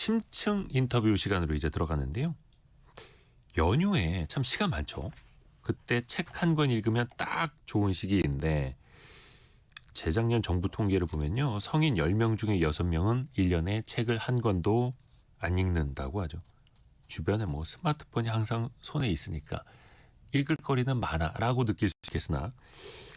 심층 인터뷰 시간으로 이제 들어가는데요. 연휴에 참 시간 많죠. 그때 책 한 권 읽으면 딱 좋은 시기인데 재작년 정부 통계를 보면요. 성인 10명 중에 6명은 1년에 책을 한 권도 안 읽는다고 하죠. 주변에 뭐 스마트폰이 항상 손에 있으니까 읽을 거리는 많아라고 느낄 수 있겠으나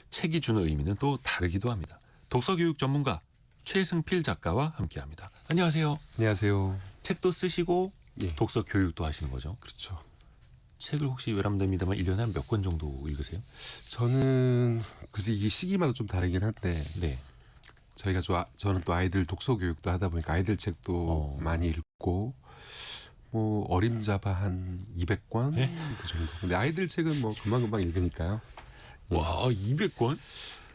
책이 주는 의미는 또 다르기도 합니다. 독서교육 전문가 최승필 작가와 함께합니다. 안녕하세요. 안녕하세요. 책도 쓰시고 예. 독서 교육도 하시는 거죠? 그렇죠. 책을 혹시 외람됩니다만 1년에 한 몇 권 정도 읽으세요? 저는 글쎄 이게 시기마다 좀 다르긴 한데 네. 저희가 저는 또 아이들 독서 교육도 하다 보니까 아이들 책도 많이 읽고 뭐 어림잡아 한 200권 네? 그 정도. 근데 아이들 책은 뭐 금방금방 읽으니까요. 와, 200권?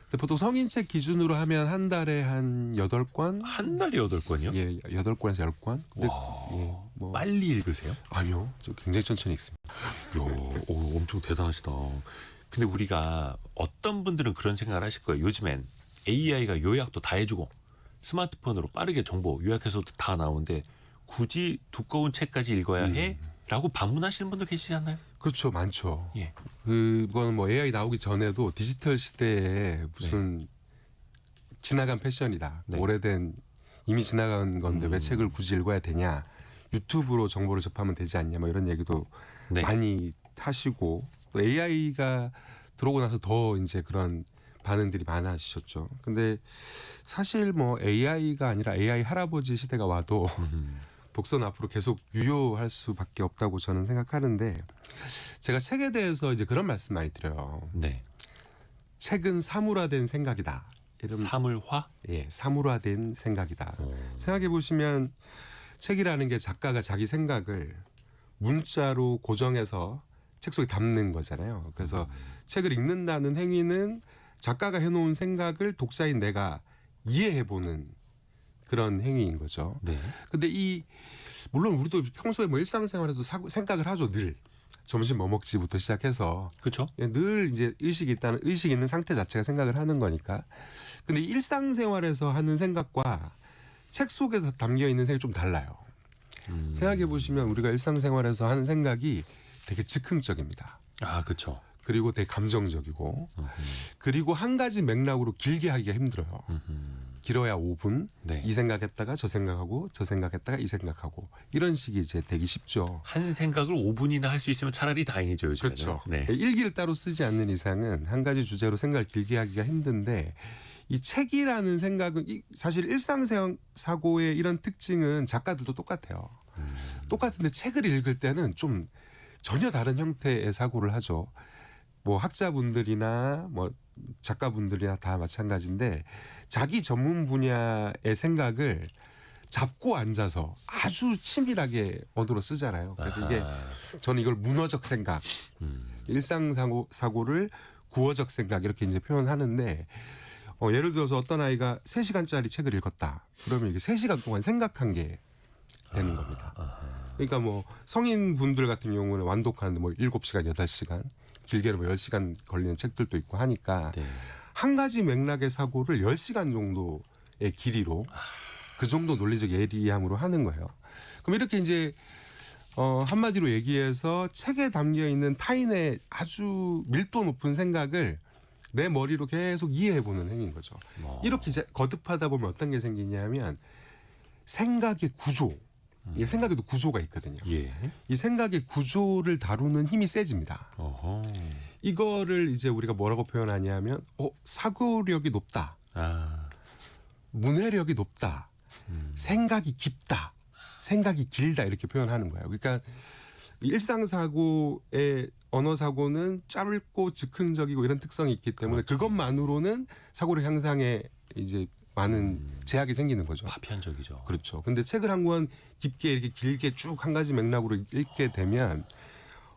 근데 보통 성인 책 기준으로 하면 한 달에 한 8권? 한 달에 8권이요? 예, 8권에서 10권. 근데 와, 예, 뭐 빨리 읽으세요? 아니요. 저 굉장히 천천히 읽습니다. 오, 엄청 대단하시다. 근데 우리가 어떤 분들은 그런 생각을 하실 거예요. 요즘엔 AI가 요약도 다 해주고 스마트폰으로 빠르게 정보 요약해서도 다 나오는데 굳이 두꺼운 책까지 읽어야 해? 라고 반문하시는 분들 계시지 않나요? 그렇죠. 많죠. 예. 그거는 뭐 AI 나오기 전에도 디지털 시대에 무슨 지나간 패션이다. 네. 오래된 이미 지나간 건데 왜 책을 굳이 읽어야 되냐. 유튜브로 정보를 접하면 되지 않냐. 뭐 이런 얘기도 네. 많이 하시고 또 AI가 들어오고 나서 더 이제 그런 반응들이 많아지셨죠. 근데 사실 뭐 AI가 아니라 AI 할아버지 시대가 와도 독서는 앞으로 계속 유효할 수밖에 없다고 저는 생각하는데 제가 책에 대해서 이제 그런 말씀 많이 드려요. 네. 책은 사물화된 생각이다. 이런 사물화? 예, 사물화된 생각이다. 생각해 보시면 책이라는 게 작가가 자기 생각을 문자로 고정해서 책 속에 담는 거잖아요. 그래서 책을 읽는다는 행위는 작가가 해놓은 생각을 독자인 내가 이해해보는 그런 행위인 거죠. 네. 근데 물론 우리도 평소에 뭐 일상생활에도 생각을 하죠. 늘 점심 뭐 먹지부터 시작해서 그렇죠? 늘 이제 의식 있는 상태 자체가 생각을 하는 거니까. 근데 일상생활에서 하는 생각과 책 속에서 담겨 있는 생각이 좀 달라요. 생각해 보시면 우리가 일상생활에서 하는 생각이 되게 즉흥적입니다. 아, 그렇죠. 그리고 되게 감정적이고 그리고 한 가지 맥락으로 길게 하기가 힘들어요. 길어야 5분. 네. 이 생각했다가 저 생각하고 저 생각했다가 이 생각하고 이런 식이 이제 되기 쉽죠. 한 생각을 5분이나 할 수 있으면 차라리 다행이죠. 요즘에는. 그렇죠. 네. 일기를 따로 쓰지 않는 이상은 한 가지 주제로 생각을 길게 하기가 힘든데 이 책이라는 생각은 사실 일상사고의 이런 특징은 작가들도 똑같아요. 똑같은데 책을 읽을 때는 좀 전혀 다른 형태의 사고를 하죠. 뭐 학자분들이나 뭐 작가분들이나 다 마찬가지인데 자기 전문 분야의 생각을 잡고 앉아서 아주 치밀하게 언어로 쓰잖아요. 그래서 이게 저는 이걸 문어적 생각, 일상사고를 구어적 생각 이렇게 이제 표현하는데 예를 들어서 어떤 아이가 3시간짜리 책을 읽었다. 그러면 이게 3시간 동안 생각한 게 되는 겁니다. 그러니까 뭐 성인분들 같은 경우는 완독하는데 뭐 7시간, 8시간, 길게는 뭐 10시간 걸리는 책들도 있고 하니까 네. 한 가지 맥락의 사고를 10시간 정도의 길이로 그 정도 논리적 예리함으로 하는 거예요. 그럼 이렇게 이제 한마디로 얘기해서 책에 담겨 있는 타인의 아주 밀도 높은 생각을 내 머리로 계속 이해해보는 행위인 거죠. 이렇게 이제 거듭하다 보면 어떤 게 생기냐면 생각의 구조. 이 생각에도 구조가 있거든요. 예. 이 생각의 구조를 다루는 힘이 세집니다. 어허. 이거를 이제 우리가 뭐라고 표현하냐면 사고력이 높다. 아. 문해력이 높다. 생각이 깊다. 생각이 길다 이렇게 표현하는 거예요. 그러니까 일상사고의 언어사고는 짧고 즉흥적이고 이런 특성이 있기 때문에 그것만으로는 사고력 향상에 이제 많은 제약이 생기는 거죠. 파편적이죠. 그렇죠. 근데 책을 한 권 깊게 이렇게 길게 쭉 한 가지 맥락으로 읽게 되면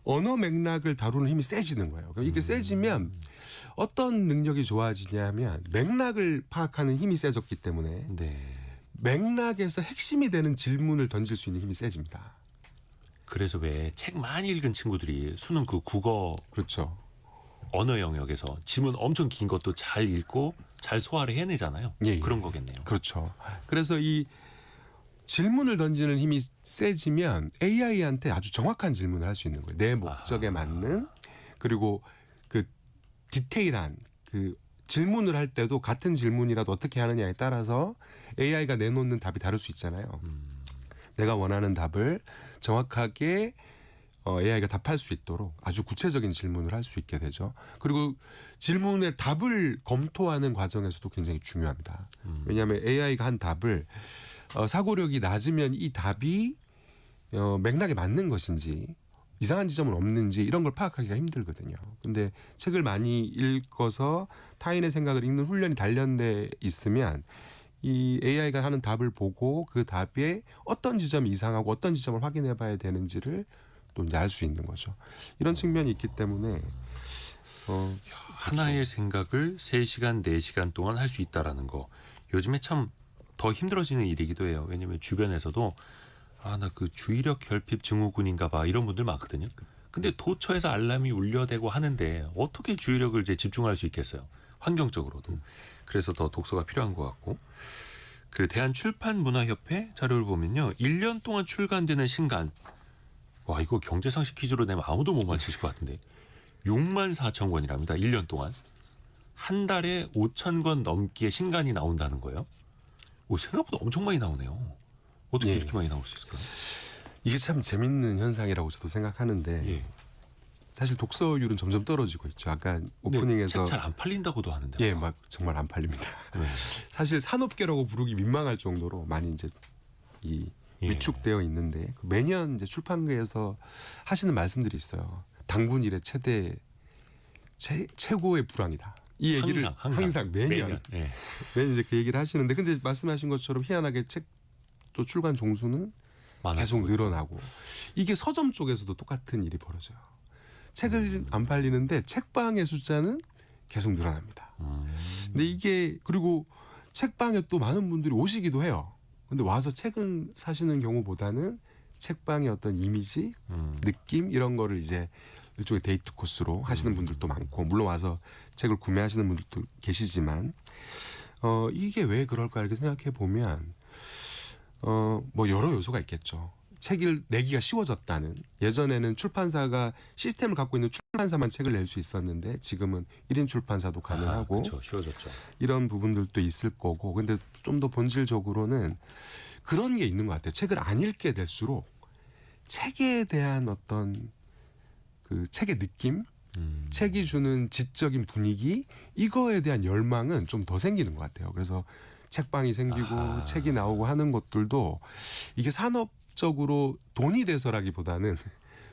언어 맥락을 다루는 힘이 세지는 거예요. 이게 세지면 어떤 능력이 좋아지냐면 맥락을 파악하는 힘이 세졌기 때문에 네. 맥락에서 핵심이 되는 질문을 던질 수 있는 힘이 세집니다. 그래서 왜 책 많이 읽은 친구들이 수능 그 국어 그렇죠. 언어 영역에서 지문 엄청 긴 것도 잘 읽고 잘 소화를 해내잖아요. 예, 예. 그런 거겠네요. 그렇죠. 그래서 이 질문을 던지는 힘이 세지면 AI한테 아주 정확한 질문을 할 수 있는 거예요. 내 목적에 맞는 그리고 그 디테일한 그 질문을 할 때도 같은 질문이라도 어떻게 하느냐에 따라서 AI가 내놓는 답이 다를 수 있잖아요. 내가 원하는 답을 정확하게 AI가 답할 수 있도록 아주 구체적인 질문을 할 수 있게 되죠. 그리고 질문의 답을 검토하는 과정에서도 굉장히 중요합니다. 왜냐하면 AI가 한 답을 사고력이 낮으면 이 답이 맥락에 맞는 것인지 이상한 지점은 없는지 이런 걸 파악하기가 힘들거든요. 근데 책을 많이 읽어서 타인의 생각을 읽는 훈련이 단련돼 있으면 이 AI가 하는 답을 보고 그 답에 어떤 지점이 이상하고 어떤 지점을 확인해 봐야 되는지를 또 이제 알 수 있는 거죠. 이런 측면이 있기 때문에 하나의 생각을 3시간, 4시간 동안 할 수 있다라는 거. 요즘에 참 더 힘들어지는 일이기도 해요. 왜냐하면 주변에서도 나 그 주의력 결핍 증후군인가 봐 이런 분들 많거든요. 근데 도처에서 알람이 울려대고 하는데 어떻게 주의력을 이제 집중할 수 있겠어요. 환경적으로도. 그래서 더 독서가 필요한 것 같고. 그 대한출판문화협회 자료를 보면요. 1년 동안 출간되는 신간. 와, 이거 경제상식 퀴즈로 내면 아무도 못 맞히실 것 같은데. 64,000권이랍니다. 1년 동안. 한 달에 5,000권 넘기의 신간이 나온다는 거예요. 생각보다 엄청 많이 나오네요. 어떻게 예. 이렇게 많이 나올 수 있을까요? 이게 참 재밌는 현상이라고 저도 생각하는데 예. 사실 독서율은 점점 떨어지고 있죠. 아까 책 오프닝에서 잘 안 팔린다고도 하는데. 예, 막 정말 안 팔립니다. 네. 사실 산업계라고 부르기 민망할 정도로 많이 이제 이 예. 위축되어 있는데 매년 이제 출판계에서 하시는 말씀들이 있어요. 당군 일의 최고의 불황이다. 이 얘기를 항상 매년 예. 매년 이제 그 얘기를 하시는데 근데 말씀하신 것처럼 희한하게 책도 출간 종수는 계속 늘어나고 이게 서점 쪽에서도 똑같은 일이 벌어져요. 책을 안 팔리는데 책방의 숫자는 계속 늘어납니다. 근데 이게 그리고 책방에 또 많은 분들이 오시기도 해요. 근데 와서 책은 사시는 경우보다는 책방의 어떤 이미지, 느낌 이런 거를 이제 일종의 데이트 코스로 하시는 분들도 많고 물론 와서 책을 구매하시는 분들도 계시지만 이게 왜 그럴까 이렇게 생각해 보면 뭐 여러 요소가 있겠죠. 책을 내기가 쉬워졌다는 예전에는 출판사가 시스템을 갖고 있는 출판사만 책을 낼 수 있었는데 지금은 1인 출판사도 가능하고 그렇죠. 쉬워졌죠. 이런 부분들도 있을 거고 근데 좀 더 본질적으로는 그런 게 있는 것 같아요. 책을 안 읽게 될수록 책에 대한 어떤 그 책의 느낌, 책이 주는 지적인 분위기 이거에 대한 열망은 좀 더 생기는 것 같아요. 그래서 책방이 생기고 책이 나오고 하는 것들도 이게 산업적으로 돈이 돼서라기보다는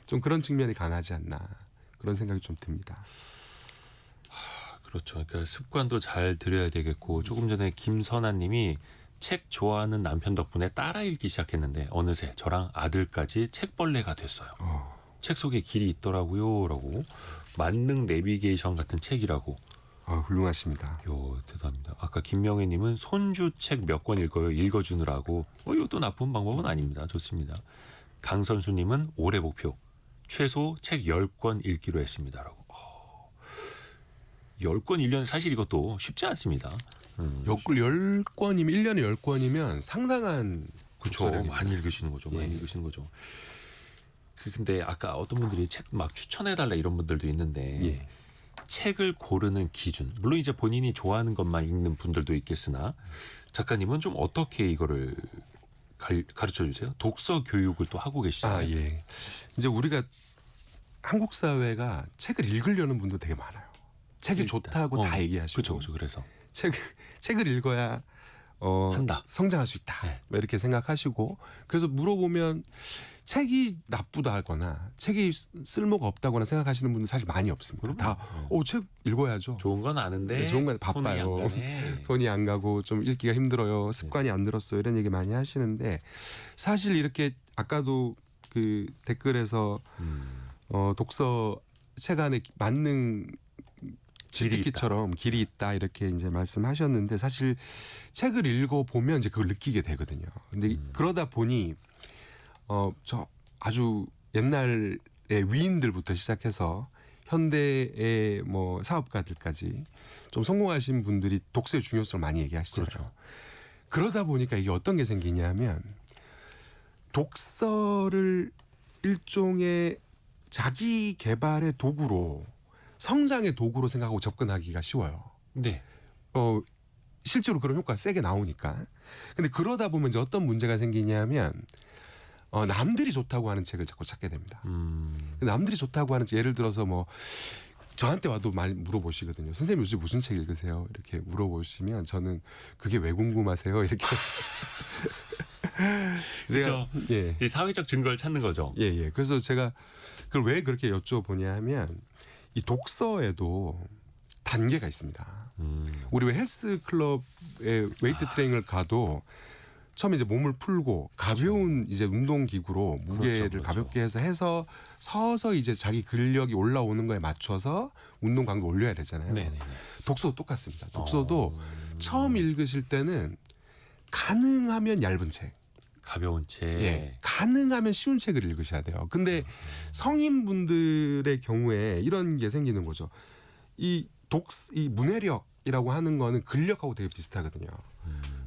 좀 그런 측면이 강하지 않나 그런 생각이 좀 듭니다. 그렇죠. 그러니까 습관도 잘 들여야 되겠고 조금 전에 김선아님이 책 좋아하는 남편 덕분에 따라 읽기 시작했는데 어느새 저랑 아들까지 책벌레가 됐어요. 책 속에 길이 있더라고요라고 만능 내비게이션 같은 책이라고. 훌륭하십니다. 대단합니다. 아까 김명애님은 손주 책 몇 권 읽어요. 읽어주느라고. 이것도 나쁜 방법은 아닙니다. 좋습니다. 강선수님은 올해 목표 최소 책 10권 읽기로 했습니다라고. 10권 1년 사실 이것도 쉽지 않습니다. 10권이면 1년에 10권이면 상당한 그렇죠. 독서량입니다. 많이 읽으시는 거죠. 많이 읽으시는 거죠. 근데 아까 어떤 분들이 책 막 추천해달라 이런 분들도 있는데 예. 책을 고르는 기준 물론 이제 본인이 좋아하는 것만 읽는 분들도 있겠으나 작가님은 좀 어떻게 이거를 가르쳐 주세요? 독서 교육을 또 하고 계시잖아요. 예. 이제 우리가 한국 사회가 책을 읽으려는 분도 되게 많아요. 책이 좋다고 다 얘기하시고. 그렇죠. 그래서 책을 읽어야 한다. 성장할 수 있다. 네. 이렇게 생각하시고 그래서 물어보면 책이 나쁘다거나 책이 쓸모가 없다거나 생각하시는 분들 사실 많이 없습니다. 다 책 읽어야죠. 좋은 건 아는데 네, 좋은 건 바빠요. 손이 안 가고 좀 읽기가 힘들어요. 습관이 안 들었어요. 이런 얘기 많이 하시는데 사실 이렇게 아까도 그 댓글에서 독서 책 안에 만능 집특기처럼 길이 있다 이렇게 이제 말씀하셨는데 사실 책을 읽어 보면 이제 그걸 느끼게 되거든요. 근데 그러다 보니 저 아주 옛날의 위인들부터 시작해서 현대의 뭐 사업가들까지 좀 성공하신 분들이 독서의 중요성을 많이 얘기하시잖아요. 그렇죠. 그러다 보니까 이게 어떤 게 생기냐면 독서를 일종의 자기 개발의 도구로 성장의 도구로 생각하고 접근하기가 쉬워요. 네. 실제로 그런 효과가 세게 나오니까. 근데 그러다 보면 이제 어떤 문제가 생기냐면 남들이 좋다고 하는 책을 자꾸 찾게 됩니다. 남들이 좋다고 하는 책, 예를 들어서 뭐 저한테 와도 많이 물어보시거든요. 선생님 요즘 무슨 책 읽으세요? 이렇게 물어보시면 저는 그게 왜 궁금하세요? 이렇게. 그렇죠. 예. 이 사회적 증거를 찾는 거죠. 예. 그래서 제가 그걸 왜 그렇게 여쭤보냐 하면 이 독서에도 단계가 있습니다. 우리 왜 헬스 클럽에 웨이트 트레이닝을 가도 처음에 이제 몸을 풀고 가벼운 이제 운동 기구로 무게를 그렇죠. 가볍게 해서 서서히 이제 자기 근력이 올라오는 거에 맞춰서 운동 강도 올려야 되잖아요. 네네. 독서도 똑같습니다. 독서도 처음 읽으실 때는 가능하면 얇은 책, 가벼운 책. 예, 가능하면 쉬운 책을 읽으셔야 돼요. 근데 성인분들의 경우에 이런 게 생기는 거죠. 이 문해력이라고 하는 거는 근력하고 되게 비슷하거든요.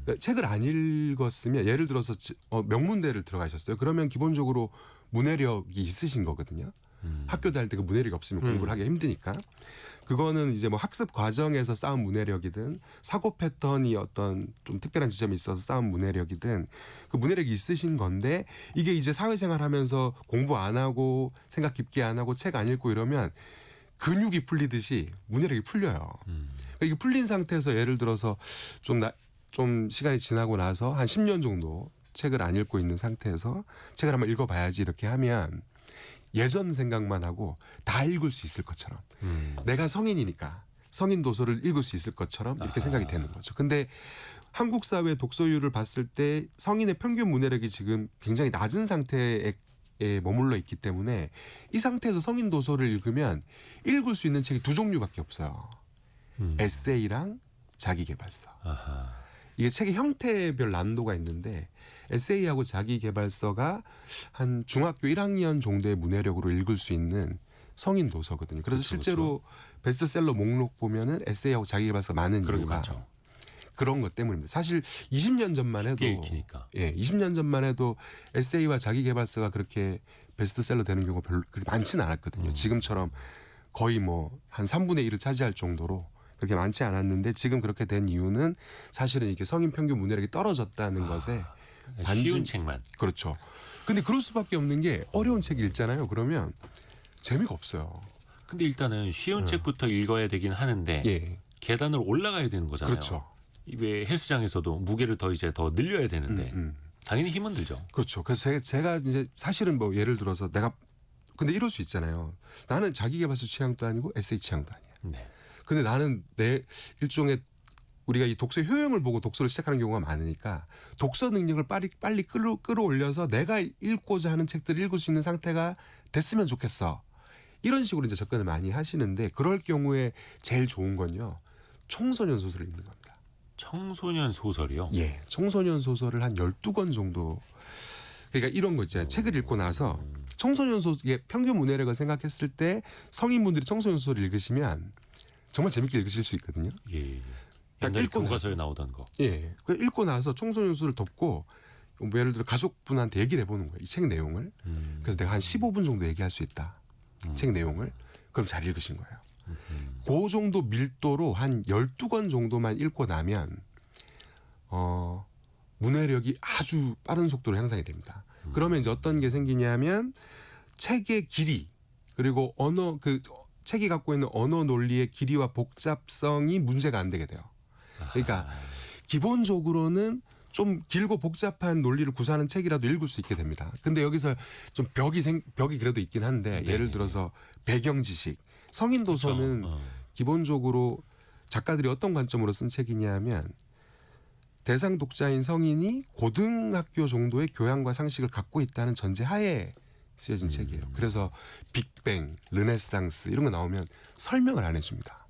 그러니까 책을 안 읽었으면 예를 들어서 명문대를 들어가셨어요. 그러면 기본적으로 문해력이 있으신 거거든요. 학교 다닐 때 그 문해력이 없으면 공부를 하기 힘드니까. 그거는 이제 뭐 학습 과정에서 쌓은 문해력이든 사고 패턴이 어떤 좀 특별한 지점이 있어서 쌓은 문해력이든 그 문해력이 있으신 건데 이게 이제 사회생활 하면서 공부 안 하고 생각 깊게 안 하고 책 안 읽고 이러면 근육이 풀리듯이 문해력이 풀려요. 그러니까 이게 풀린 상태에서 예를 들어서 좀 시간이 지나고 나서 한 10년 정도 책을 안 읽고 있는 상태에서 책을 한번 읽어봐야지 이렇게 하면 예전 생각만 하고 다 읽을 수 있을 것처럼 내가 성인이니까 성인 도서를 읽을 수 있을 것처럼 이렇게 생각이 되는 거죠. 근데 한국 사회 독서율을 봤을 때 성인의 평균 문해력이 지금 굉장히 낮은 상태에 머물러 있기 때문에 이 상태에서 성인 도서를 읽으면 읽을 수 있는 책이 두 종류밖에 없어요. 에세이랑 자기계발서. 아하. 이게 책의 형태별 난도가 있는데 에세이하고 자기계발서가 한 중학교 1학년 정도의 문해력으로 읽을 수 있는 성인 도서거든요. 그래서 그렇죠, 실제로 베스트셀러 목록 보면은 에세이하고 자기계발서 많은 그런 게 이유가 많죠. 그런 것 때문입니다. 사실 20년 전만 해도 쉽게 읽히니까. 예, 20년 전만 해도 에세이와 자기계발서가 그렇게 베스트셀러 되는 경우가 별로 그렇게 많지는 않았거든요. 지금처럼 거의 뭐 한 3분의 1을 차지할 정도로 그렇게 많지 않았는데 지금 그렇게 된 이유는 사실은 이게 성인 평균 문해력이 떨어졌다는 것에 쉬운 책만. 그렇죠. 근데 그럴 수밖에 없는 게 어려운 책 읽잖아요. 그러면 재미가 없어요. 근데 일단은 쉬운 책부터 읽어야 되긴 하는데 예. 계단을 올라가야 되는 거잖아요. 그렇죠. 왜 헬스장에서도 무게를 더 늘려야 되는데 당연히 힘은 들죠. 그렇죠. 그래서 제가 이제 사실은 뭐 예를 들어서 근데 이럴 수 있잖아요. 나는 자기계발서 취향도 아니고 에세이 취향도 아니야. 네. 근데 나는 내 일종의 우리가 이 독서의 효용을 보고 독서를 시작하는 경우가 많으니까 독서 능력을 빨리 끌어올려서 내가 읽고자 하는 책들을 읽을 수 있는 상태가 됐으면 좋겠어. 이런 식으로 이제 접근을 많이 하시는데 그럴 경우에 제일 좋은 건요. 청소년 소설을 읽는 겁니다. 청소년 소설이요? 예. 청소년 소설을 한 12권 정도. 그러니까 이런 거 있잖아요. 책을 읽고 나서 청소년 소설의 평균 문해력을 생각했을 때 성인분들이 청소년 소설을 읽으시면 정말 재밌게 읽으실 수 있거든요. 예. 딱 옛날 읽고 교과서에 나서. 나오던 거. 예. 그 읽고 나서 청소년 소설을 덮고 뭐 예를 들어 가족분한테 얘기를 해보는 거예요. 이 책 내용을. 그래서 내가 한 15분 정도 얘기할 수 있다. 책 내용을. 그럼 잘 읽으신 거예요. 그 정도 밀도로 한 12권 정도만 읽고 나면 문해력이 아주 빠른 속도로 향상이 됩니다. 그러면 이제 어떤 게 생기냐면 책의 길이 그리고 책이 갖고 있는 언어 논리의 길이와 복잡성이 문제가 안 되게 돼요. 그러니까 기본적으로는 좀 길고 복잡한 논리를 구사하는 책이라도 읽을 수 있게 됩니다. 근데 여기서 좀 벽이 그래도 있긴 한데 네. 예를 들어서 배경 지식. 성인 도서는 그렇죠. 기본적으로 작가들이 어떤 관점으로 쓴 책이냐면 대상 독자인 성인이 고등학교 정도의 교양과 상식을 갖고 있다는 전제 하에 쓰여진 책이에요. 그래서 빅뱅, 르네상스 이런 거 나오면 설명을 안 해줍니다.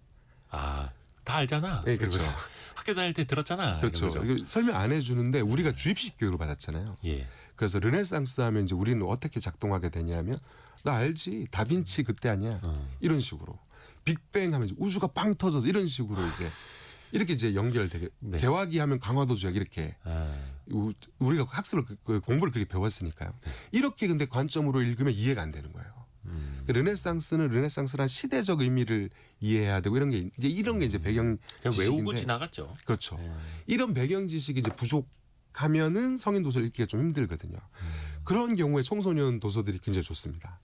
아, 다 알잖아. 네, 그렇죠. 그러고서 학교 다닐 때 들었잖아. 그렇죠. 이런 거죠. 이거 설명 안 해주는데 우리가 주입식 교육을 받았잖아요. 예. 그래서 르네상스 하면 이제 우리는 어떻게 작동하게 되냐면 나 알지 다빈치 그때 아니야 이런 식으로 빅뱅 하면 이제 우주가 빵 터져서 이런 식으로 이제 이렇게 이제 연결되게 네. 개화기 하면 강화도 조약 이렇게 우리가 학습을 공부를 그렇게 배웠으니까요. 이렇게 근데 관점으로 읽으면 이해가 안 되는 거예요. 르네상스는 르네상스란 시대적 의미를 이해해야 되고 이런 게 이제 배경 그냥 외우고 지식인데 지나갔죠. 그렇죠. 네. 이런 배경 지식이 이제 부족하면은 성인 도서를 읽기가 좀 힘들거든요. 그런 경우에 청소년 도서들이 굉장히 좋습니다.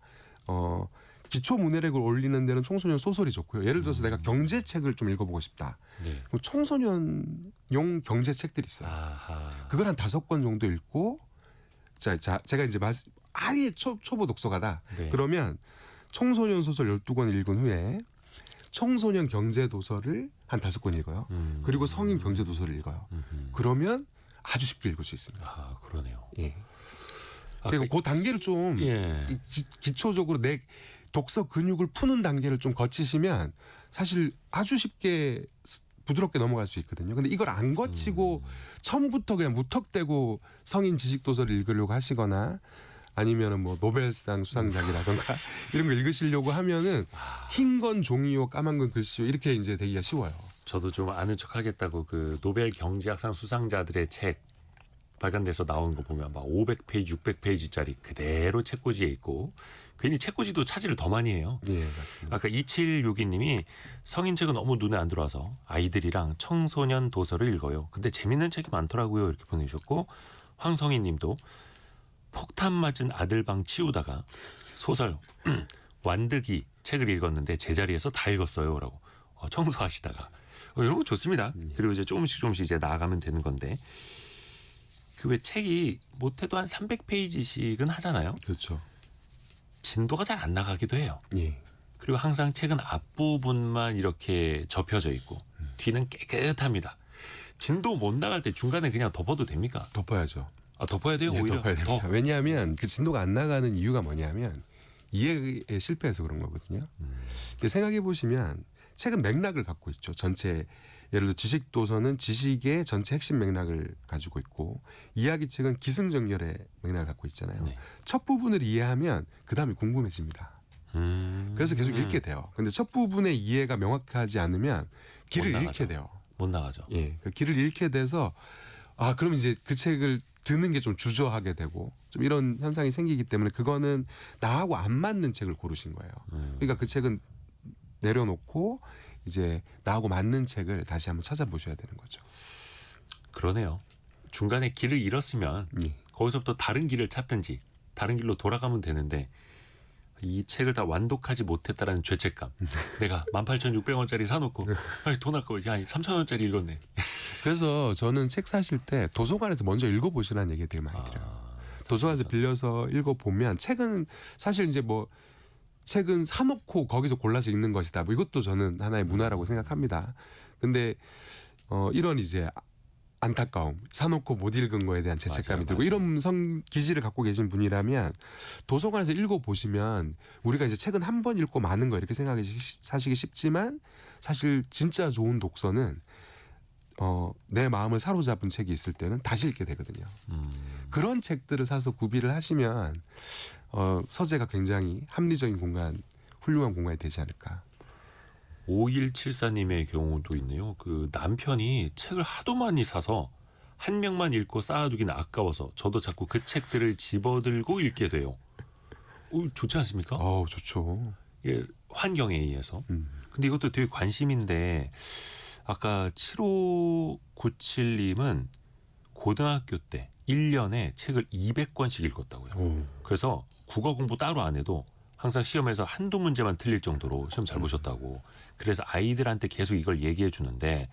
기초 문해력을 올리는 데는 청소년 소설이 좋고요. 예를 들어서 내가 경제책을 좀 읽어보고 싶다. 네. 그럼 청소년용 경제책들이 있어요. 아하. 그걸 한 5권 정도 읽고 제가 이제 아예 초보 독서가다. 네. 그러면 청소년 소설 12권 읽은 후에 청소년 경제 도서를 한 5권 읽어요. 그리고 성인 경제 도서를 읽어요. 그러면 아주 쉽게 읽을 수 있습니다. 아, 그러네요. 예. 아, 그리고 그 단계를 좀 예. 기초적으로 내 독서 근육을 푸는 단계를 좀 거치시면 사실 아주 쉽게 부드럽게 넘어갈 수 있거든요. 근데 이걸 안 거치고 처음부터 그냥 무턱대고 성인 지식 도서를 읽으려고 하시거나 아니면은 뭐 노벨상 수상작이라던가 이런 거 읽으시려고 하면은 흰 건 종이요, 까만 건 글씨요 이렇게 이제 되기가 쉬워요. 저도 좀 아는 척하겠다고 그 노벨 경제학상 수상자들의 책 발간돼서 나온 거 보면 막 500페이지, 600페이지짜리 그대로 책꽂이에 있고 괜히 책꽂이도 차지를 더 많이 해요. 예, 맞습니다. 아까 2762님이 성인책은 너무 눈에 안 들어와서 아이들이랑 청소년 도서를 읽어요. 근데 재밌는 책이 많더라고요. 이렇게 보내주셨고 황성희님도 폭탄 맞은 아들 방 치우다가 소설 완득이 책을 읽었는데 제자리에서 다 읽었어요라고 청소하시다가 이런 거 좋습니다. 그리고 이제 조금씩 이제 나아가면 되는 건데 그 왜 책이 못해도 한 300페이지씩은 하잖아요. 그렇죠. 진도가 잘 안 나가기도 해요. 예. 그리고 항상 책은 앞부분만 이렇게 접혀져 있고 뒤는 깨끗합니다. 진도 못 나갈 때 중간에 그냥 덮어도 됩니까? 덮어야죠. 아, 덮어야 돼요? 예, 오히려 덮어야 됩니다. 왜냐하면 그 진도가 안 나가는 이유가 뭐냐면 이해에 실패해서 그런 거거든요. 생각해 보시면 책은 맥락을 갖고 있죠. 전체 예를 들어 지식 도서는 지식의 전체 핵심 맥락을 가지고 있고 이야기책은 기승전결의 맥락을 갖고 있잖아요. 네. 첫 부분을 이해하면 그 다음에 궁금해집니다. 그래서 계속 읽게 돼요. 근데 첫 부분의 이해가 명확하지 않으면 길을 못 잃게 나가죠. 돼요. 못 나가죠. 예, 그 길을 잃게 돼서 그럼 이제 그 책을 드는 게 좀 주저하게 되고 좀 이런 현상이 생기기 때문에 그거는 나하고 안 맞는 책을 고르신 거예요. 그러니까 그 책은 내려놓고 이제 나하고 맞는 책을 다시 한번 찾아보셔야 되는 거죠. 그러네요. 중간에 길을 잃었으면 예. 거기서부터 다른 길을 찾든지 다른 길로 돌아가면 되는데 이 책을 다 완독하지 못했다라는 죄책감. 내가 18,600원짜리 사놓고 돈 아까워. 3,000원짜리 읽었네. 그래서 저는 책 사실 때 도서관에서 먼저 읽어보시라는 얘기 되게 많이 들어요. 도서관에서 빌려서 읽어보면 책은 사실 이제 뭐 책은 사놓고 거기서 골라서 읽는 것이다. 뭐 이것도 저는 하나의 문화라고 생각합니다. 근데 이런 이제 안타까움, 사놓고 못 읽은 거에 대한 죄책감이 들고 이런 기질을 갖고 계신 분이라면 도서관에서 읽어보시면 우리가 이제 책은 한 번 읽고 마는 거 이렇게 사시기 쉽지만 사실 진짜 좋은 독서는 내 마음을 사로잡은 책이 있을 때는 다시 읽게 되거든요. 그런 책들을 사서 구비를 하시면 서재가 굉장히 합리적인 공간, 훌륭한 공간이 되지 않을까. 5174님의 경우도 있네요. 그 남편이 책을 하도 많이 사서 한 명만 읽고 쌓아두기는 아까워서 저도 자꾸 그 책들을 집어들고 읽게 돼요. 좋지 않습니까? 좋죠. 이게 환경에 의해서. 근데 이것도 되게 관심인데 아까 7597님은 고등학교 때 1년에 책을 200권씩 읽었다고요. 그래서 국어 공부 따로 안 해도 항상 시험에서 한두 문제만 틀릴 정도로 시험 잘 보셨다고. 그래서 아이들한테 계속 이걸 얘기해 주는데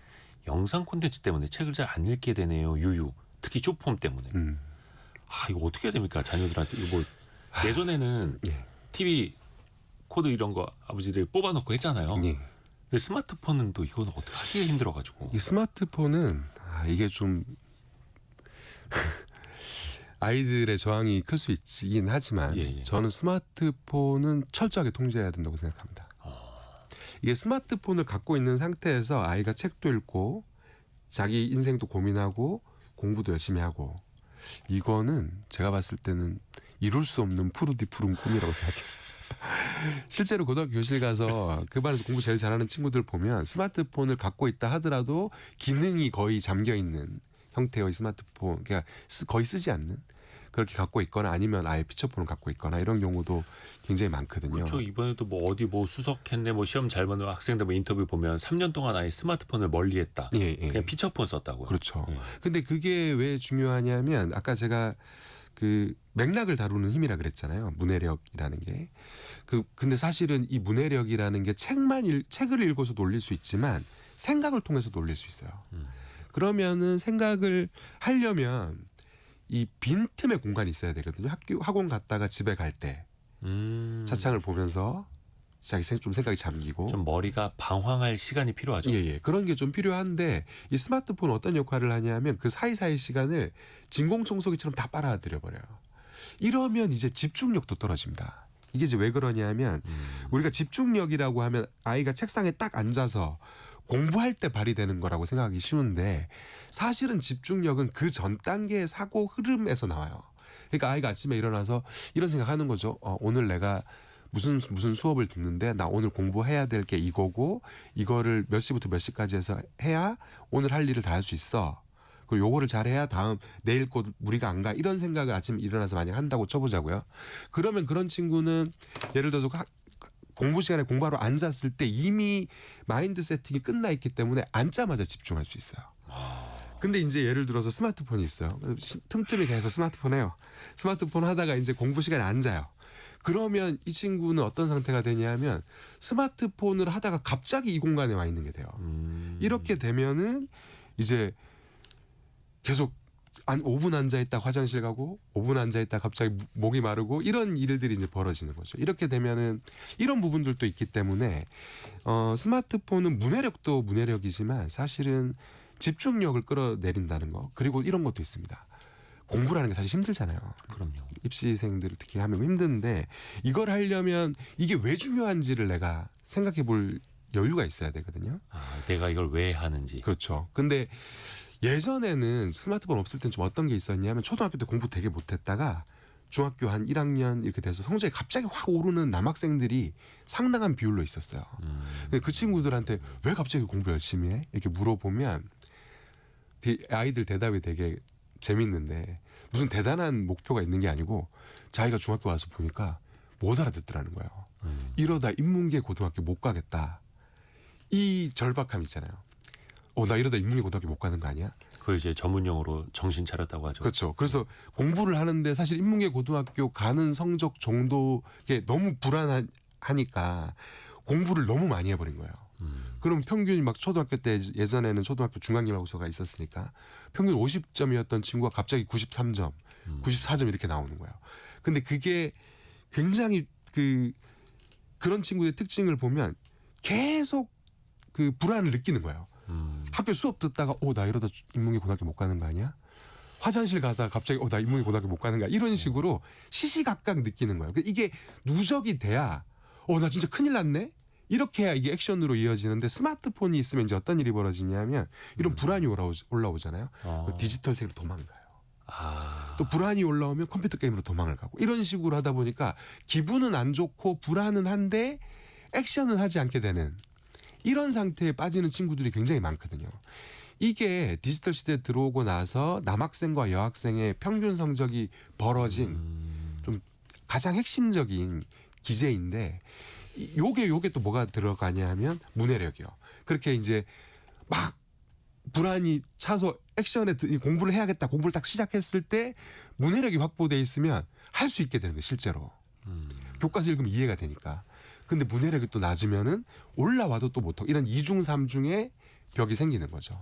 영상 콘텐츠 때문에 책을 잘 안 읽게 되네요. 유유. 특히 쇼폼 때문에. 이거 어떻게 해야 됩니까? 자녀들한테. 이거 뭐 예전에는 TV 코드 이런 거 아버지들이 뽑아놓고 했잖아요. 예. 근데 스마트폰은 또 이거는 어떻게 하기가 힘들어가지고. 이 스마트폰은 이게 좀 아이들의 저항이 클 수 있긴 하지만 저는 스마트폰은 철저하게 통제해야 된다고 생각합니다. 이게 스마트폰을 갖고 있는 상태에서 아이가 책도 읽고 자기 인생도 고민하고 공부도 열심히 하고 이거는 제가 봤을 때는 이룰 수 없는 푸르디 푸른 꿈이라고 생각해요. 실제로 고등학교 교실 가서 그 반에서 공부 제일 잘하는 친구들 보면 스마트폰을 갖고 있다 하더라도 기능이 거의 잠겨 있는 형태의 스마트폰, 그러니까 거의 쓰지 않는 그렇게 갖고 있거나 아니면 아예 피처폰을 갖고 있거나 이런 경우도 굉장히 많거든요. 그렇죠. 이번에도 뭐 어디 뭐 수석했네, 뭐 시험 잘 보는 학생들 뭐 인터뷰 보면 3년 동안 아예 스마트폰을 멀리했다. 예, 예. 그냥 피처폰 썼다고요. 그렇죠. 예. 근데 그게 왜 중요하냐면 아까 제가 그 맥락을 다루는 힘이라 그랬잖아요. 문해력이라는 게. 근데 사실은 이 문해력이라는 게 책을 읽어서 놀릴 수 있지만 생각을 통해서 놀릴 수 있어요. 그러면은 생각을 하려면 이 빈틈의 공간이 있어야 되거든요. 학원 갔다가 집에 갈 때 차창을 보면서 자기 좀 생각이 잠기고 좀 머리가 방황할 시간이 필요하죠. 예. 그런 게 좀 필요한데 이 스마트폰 어떤 역할을 하냐면 그 사이사이 시간을 진공청소기처럼 다 빨아들여 버려요. 이러면 이제 집중력도 떨어집니다. 이게 이제 왜 그러냐면 우리가 집중력이라고 하면 아이가 책상에 딱 앉아서 공부할 때 발휘되는 거라고 생각하기 쉬운데 사실은 집중력은 그 전 단계의 사고 흐름에서 나와요. 그러니까 아이가 아침에 일어나서 이런 생각하는 거죠. 오늘 내가 무슨 수업을 듣는데 나 오늘 공부해야 될 게 이거고 이거를 몇 시부터 몇 시까지 해서 해야 오늘 할 일을 다 할 수 있어. 그리고 요거를 잘해야 다음 내일 곧 무리가 안 가. 이런 생각을 아침에 일어나서 만약 한다고 쳐보자고요. 그러면 그런 친구는 예를 들어서 공부 시간에 공부하러 앉았을 때 이미 마인드 세팅이 끝나 있기 때문에 앉자마자 집중할 수 있어요. 근데 이제 예를 들어서 스마트폰이 있어요. 틈틈이 계속 스마트폰 해요. 스마트폰 하다가 이제 공부 시간에 앉아요. 그러면 이 친구는 어떤 상태가 되냐면 스마트폰을 하다가 갑자기 이 공간에 와 있는 게 돼요. 이렇게 되면은 이제 계속 5분 앉아있다 화장실 가고 5분 앉아있다 갑자기 목이 마르고 이런 일들이 이제 벌어지는 거죠. 이렇게 되면은 이런 부분들도 있기 때문에 스마트폰은 문해력도 문해력이지만 사실은 집중력을 끌어내린다는 거 그리고 이런 것도 있습니다. 공부라는 게 사실 힘들잖아요. 그럼요. 입시생들을 특히 하면 힘든데 이걸 하려면 이게 왜 중요한지를 내가 생각해 볼 여유가 있어야 되거든요. 내가 이걸 왜 하는지. 그렇죠. 근데 예전에는 스마트폰 없을 땐 좀 어떤 게 있었냐면 초등학교 때 공부 되게 못했다가 중학교 한 1학년 이렇게 돼서 성적이 갑자기 확 오르는 남학생들이 상당한 비율로 있었어요. 근데 그 친구들한테 왜 갑자기 공부 열심히 해? 이렇게 물어보면 아이들 대답이 되게 재밌는데 무슨 대단한 목표가 있는 게 아니고 자기가 중학교 와서 보니까 못 알아듣더라는 거예요. 이러다 인문계 고등학교 못 가겠다. 이 절박함 있잖아요. 나 이러다 인문계 고등학교 못 가는 거 아니야? 그걸 이제 전문용어로 정신 차렸다고 하죠. 그렇죠. 그래서 공부를 하는데 사실 인문계 고등학교 가는 성적 정도에 너무 불안하니까 공부를 너무 많이 해버린 거예요. 그럼 평균이 막 초등학교 때 예전에는 초등학교 중앙기말고사가 있었으니까 평균 50점이었던 친구가 갑자기 93점, 94점 이렇게 나오는 거예요. 근데 그게 굉장히 그런 친구의 특징을 보면 계속 그 불안을 느끼는 거예요. 학교 수업 듣다가 나 이러다 인문계 고등학교 못 가는 거 아니야? 화장실 가다가 갑자기 나 인문계 고등학교 못 가는 거야? 이런 식으로 시시각각 느끼는 거예요. 이게 누적이 돼야 나 진짜 큰일 났네? 이렇게 해야 이게 액션으로 이어지는데 스마트폰이 있으면 이제 어떤 일이 벌어지냐면 이런 불안이 올라오잖아요. 디지털 세계로 도망가요. 또 불안이 올라오면 컴퓨터 게임으로 도망을 가고 이런 식으로 하다 보니까 기분은 안 좋고 불안은 한데 액션은 하지 않게 되는 이런 상태에 빠지는 친구들이 굉장히 많거든요. 이게 디지털 시대에 들어오고 나서 남학생과 여학생의 평균 성적이 벌어진 좀 가장 핵심적인 기제인데 요게 또 뭐가 들어가냐 하면 문해력이요. 그렇게 이제 막 불안이 차서 액션에 공부를 해야겠다. 공부를 딱 시작했을 때 문해력이 확보돼 있으면 할 수 있게 되는 거예요. 실제로. 교과서 읽으면 이해가 되니까. 근데 문해력이 또 낮으면은 올라와도 또 못하고 이런 2중 3중의 벽이 생기는 거죠.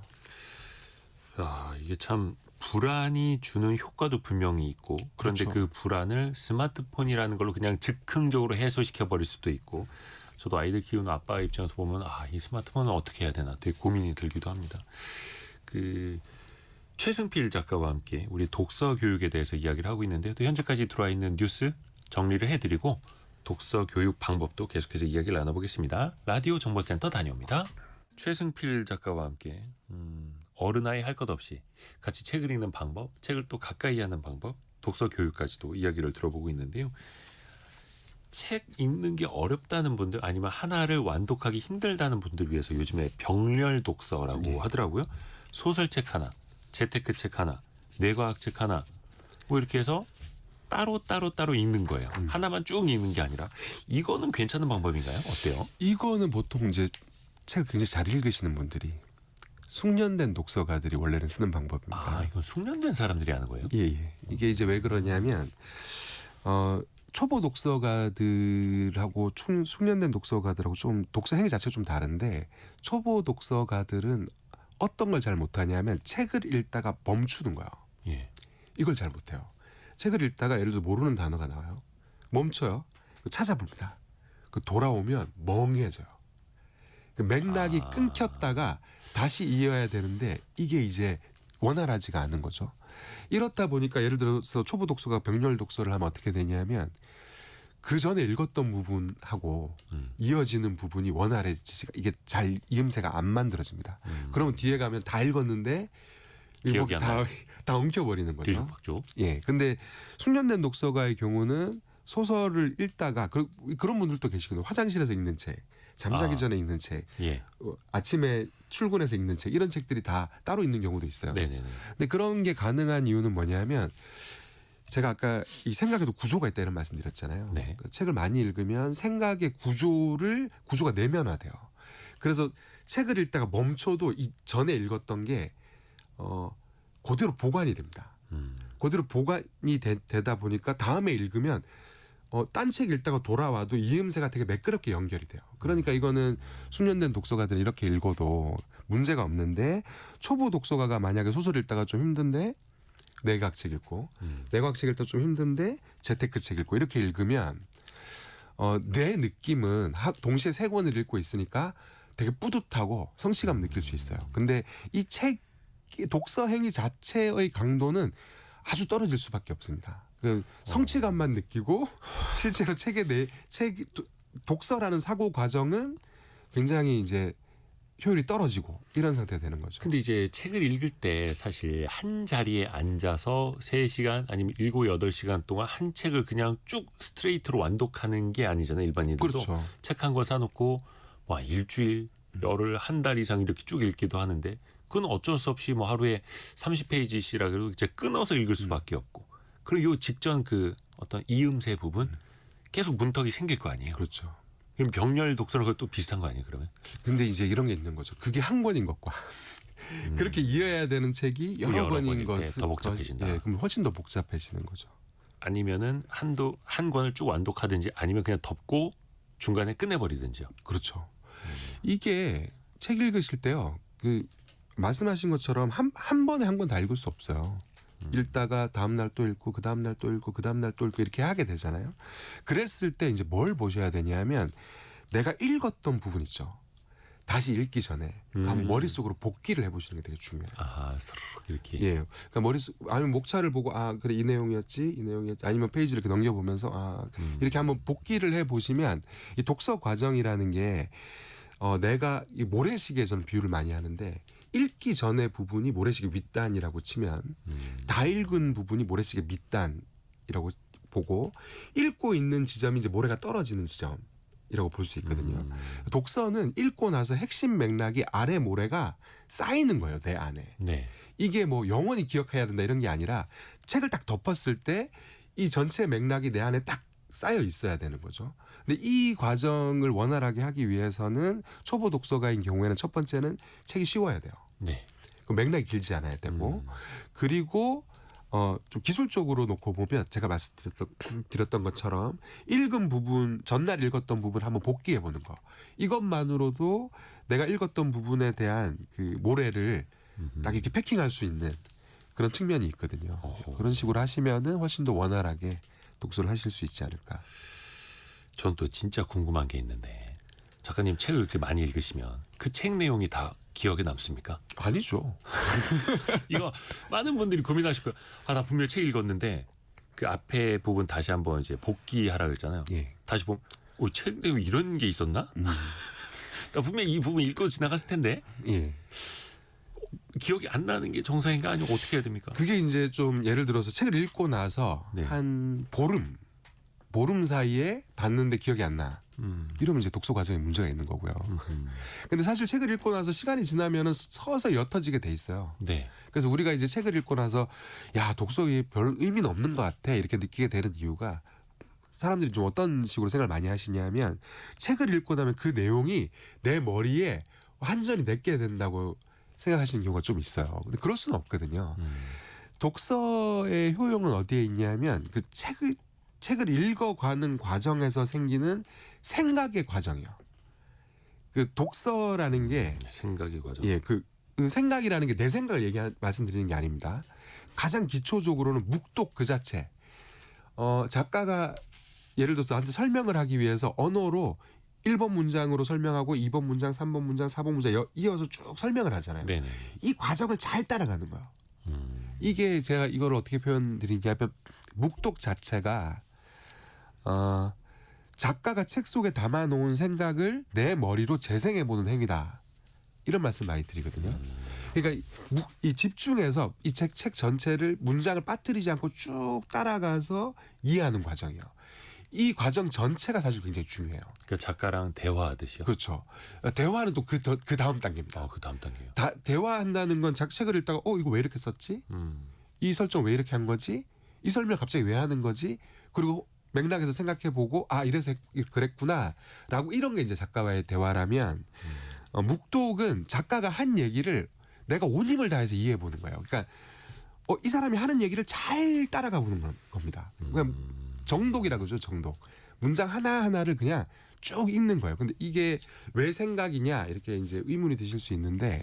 이게 참 불안이 주는 효과도 분명히 있고 그런데 그렇죠. 그 불안을 스마트폰이라는 걸로 그냥 즉흥적으로 해소시켜 버릴 수도 있고 저도 아이들 키우는 아빠 입장에서 보면 이 스마트폰은 어떻게 해야 되나 되게 고민이 들기도 합니다. 최승필 작가와 함께 우리 독서 교육에 대해서 이야기를 하고 있는데요. 또 현재까지 들어와 있는 뉴스 정리를 해드리고 독서 교육 방법도 계속해서 이야기를 나눠보겠습니다. 라디오 정보센터 다녀옵니다. 최승필 작가와 함께 어른아이 할 것 없이 같이 책을 읽는 방법, 책을 또 가까이 하는 방법, 독서 교육까지도 이야기를 들어보고 있는데요. 책 읽는 게 어렵다는 분들 아니면 하나를 완독하기 힘들다는 분들 위해서 요즘에 병렬 독서라고 하더라고요. 소설책 하나 재테크 책 하나, 뇌과학 책 하나, 뭐 이렇게 해서 따로 읽는 거예요. 하나만 쭉 읽는 게 아니라 이거는 괜찮은 방법인가요? 어때요? 이거는 보통 이제 책을 굉장히 잘 읽으시는 분들이 숙련된 독서가들이 원래는 쓰는 방법입니다. 아, 이건 숙련된 사람들이 하는 거예요? 예, 예. 이게 이제 왜 그러냐면 초보 독서가들하고 숙련된 독서가들하고 좀 독서 행위 자체가 좀 다른데 초보 독서가들은 어떤 걸 잘 못하냐면 책을 읽다가 멈추는 거예요. 예. 이걸 잘 못해요. 책을 읽다가 예를 들어 모르는 단어가 나와요. 멈춰요. 찾아봅니다. 돌아오면 멍해져요. 맥락이 끊겼다가 다시 이어야 되는데 이게 이제 원활하지가 않은 거죠. 이렇다 보니까 예를 들어서 초보 독서가 병렬 독서를 하면 어떻게 되냐면 그 전에 읽었던 부분하고 이어지는 부분이 원활해지지가 이게 잘 이음새가 안 만들어집니다. 그러면 뒤에 가면 다 읽었는데 기억이 안 나요. 다 엉켜버리는 거죠. 뒤죽박죽. 예. 근데 숙련된 독서가의 경우는 소설을 읽다가 그런 분들도 계시거든요. 화장실에서 읽는 책, 잠자기 전에 읽는 책, 예. 아침에 출근해서 읽는 책 이런 책들이 다 따로 있는 경우도 있어요. 네네네. 근데 그런 게 가능한 이유는 뭐냐면 제가 아까 이 생각에도 구조가 있다 이런 말씀드렸잖아요. 네. 그 책을 많이 읽으면 생각의 구조가 내면화돼요. 그래서 책을 읽다가 멈춰도 이 전에 읽었던 게 그대로 보관이 됩니다. 그대로 보관이 되다 보니까 다음에 읽으면 딴 책 읽다가 돌아와도 이음새가 되게 매끄럽게 연결이 돼요. 그러니까 이거는 숙련된 독서가들은 이렇게 읽어도 문제가 없는데 초보 독서가가 만약에 소설 읽다가 좀 힘든데 뇌과학책 읽고 뇌과학책 읽다 좀 힘든데 재테크 책 읽고 이렇게 읽으면 내 느낌은 동시에 세 권을 읽고 있으니까 되게 뿌듯하고 성취감 느낄 수 있어요. 근데 이 책 독서 행위 자체의 강도는 아주 떨어질 수밖에 없습니다. 그 성취감만 느끼고 실제로 독서라는 사고 과정은 굉장히 이제 효율이 떨어지고 이런 상태가 되는 거죠. 근데 이제 책을 읽을 때 사실 한 자리에 앉아서 3시간 아니면 7, 8시간 동안 한 책을 그냥 쭉 스트레이트로 완독하는 게 아니잖아요. 일반인들도 그렇죠. 책 한 권 사놓고 와 일주일, 열흘, 한 달 이상 이렇게 쭉 읽기도 하는데 그건 어쩔 수 없이 뭐 하루에 30페이지씩이라 그래도 이제 끊어서 읽을 수밖에 없고 그리고 요 직전 그 어떤 이음새 부분 계속 문턱이 생길 거 아니에요. 그렇죠. 그럼 병렬 독서는 그것도 비슷한 거 아니에요, 그러면? 근데 이제 이런 게 있는 거죠. 그게 한 권인 것과 그렇게 이어야 되는 책이 여러 권인 권일 때 것은 더 복잡해진다. 예, 그럼 훨씬 더 복잡해지는 거죠. 아니면은 한 권을 쭉 완독하든지 아니면 그냥 덮고 중간에 끝내버리든지요. 그렇죠. 이게 책 읽으실 때요. 그 말씀하신 것처럼 한 번에 한 권 다 읽을 수 없어요. 읽다가 다음 날 또 읽고 그 다음 날 또 읽고 그 다음 날 또 읽고 이렇게 하게 되잖아요. 그랬을 때 이제 뭘 보셔야 되냐면 내가 읽었던 부분 있죠. 다시 읽기 전에 한번 머릿속으로 복기를 해보시는 게 되게 중요해요. 아하, 스르륵 이렇게. 예. 그러니까 아니면 목차를 보고 그래 이 내용이었지 아니면 페이지를 이렇게 넘겨보면서 이렇게 한번 복기를 해보시면 이 독서 과정이라는 게 내가 이 모래시계에 저는 비유를 많이 하는데 읽기 전의 부분이 모래시계 윗단이라고 치면 다 읽은 부분이 모래시계 밑단이라고 보고 읽고 있는 지점이 이제 모래가 떨어지는 지점이라고 볼 수 있거든요. 독서는 읽고 나서 핵심 맥락이 아래 모래가 쌓이는 거예요. 내 안에. 네. 이게 뭐 영원히 기억해야 된다 이런 게 아니라 책을 딱 덮었을 때 이 전체 맥락이 내 안에 딱 쌓여 있어야 되는 거죠. 근데 이 과정을 원활하게 하기 위해서는 초보 독서가인 경우에는 첫 번째는 책이 쉬워야 돼요. 네. 그 맥락이 길지 않아야 되고 그리고 좀 기술적으로 놓고 보면 제가 말씀드렸던 것처럼 읽은 부분 전날 읽었던 부분 한번 복기해 보는 거 이것만으로도 내가 읽었던 부분에 대한 그 모래를 딱 이렇게 패킹할 수 있는 그런 측면이 있거든요. 그런 식으로 하시면은 훨씬 더 원활하게 독서를 하실 수 있지 않을까. 전 또 진짜 궁금한 게 있는데 작가님 책을 이렇게 많이 읽으시면 그 책 내용이 다 기억에 남습니까? 아니죠. 이거 많은 분들이 고민하실 거예요. 나 분명히 책 읽었는데 그 앞에 부분 다시 한번 이제 복기하라 그랬잖아요. 예. 다시 보면 책 내용 이런 게 있었나? 나 분명히 이 부분 읽고 지나갔을 텐데 예. 기억이 안 나는 게 정상인가 아니면 어떻게 해야 됩니까? 그게 이제 좀 예를 들어서 책을 읽고 나서 네. 한 보름 사이에 봤는데 기억이 안 나. 이러면 이제 독서 과정에 문제가 있는 거고요. 근데 사실 책을 읽고 나서 시간이 지나면은 서서히 옅어지게 돼 있어요. 네. 그래서 우리가 이제 책을 읽고 나서 야 독서에 별 의미는 없는 것 같아 이렇게 느끼게 되는 이유가 사람들이 좀 어떤 식으로 생각을 많이 하시냐면 책을 읽고 나면 그 내용이 내 머리에 완전히 내게 된다고 생각하시는 경우가 좀 있어요. 근데 그럴 수는 없거든요. 독서의 효용은 어디에 있냐면 그 책을 읽어가는 과정에서 생기는 생각의 과정이요. 그 독서라는 게 생각의 과정. 예, 그 생각이라는 게 내 생각을 말씀드리는 게 아닙니다. 가장 기초적으로는 묵독 그 자체. 작가가 예를 들어서 나한테 설명을 하기 위해서 언어로 1번 문장으로 설명하고 2번 문장, 3번 문장, 4번 문장 이어서 쭉 설명을 하잖아요. 네네. 이 과정을 잘 따라가는 거예요. 이게 제가 이걸 어떻게 표현드리냐면 묵독 자체가 작가가 책 속에 담아놓은 생각을 내 머리로 재생해보는 행위다. 이런 말씀 많이 드리거든요. 그러니까 이 집중해서 이 책 전체를 문장을 빠뜨리지 않고 쭉 따라가서 이해하는 과정이요. 이 과정 전체가 사실 굉장히 중요해요. 그러니까 작가랑 대화하듯이요. 그렇죠. 대화는 또 그 다음 단계입니다. 그 다음 단계요. 대화한다는 건 책을 읽다가 이거 왜 이렇게 썼지? 이 설정 왜 이렇게 한 거지? 이 설명 갑자기 왜 하는 거지? 그리고 맥락에서 생각해보고 이래서 그랬구나라고 이런 게 이제 작가와의 대화라면 묵독은 작가가 한 얘기를 내가 온 힘을 다해서 이해해보는 거예요. 그러니까 이 사람이 하는 얘기를 잘 따라가 보는 겁니다. 그러니까 정독이라고 그러죠. 정독. 문장 하나하나를 그냥 쭉 읽는 거예요. 근데 이게 왜 생각이냐 이렇게 이제 의문이 드실 수 있는데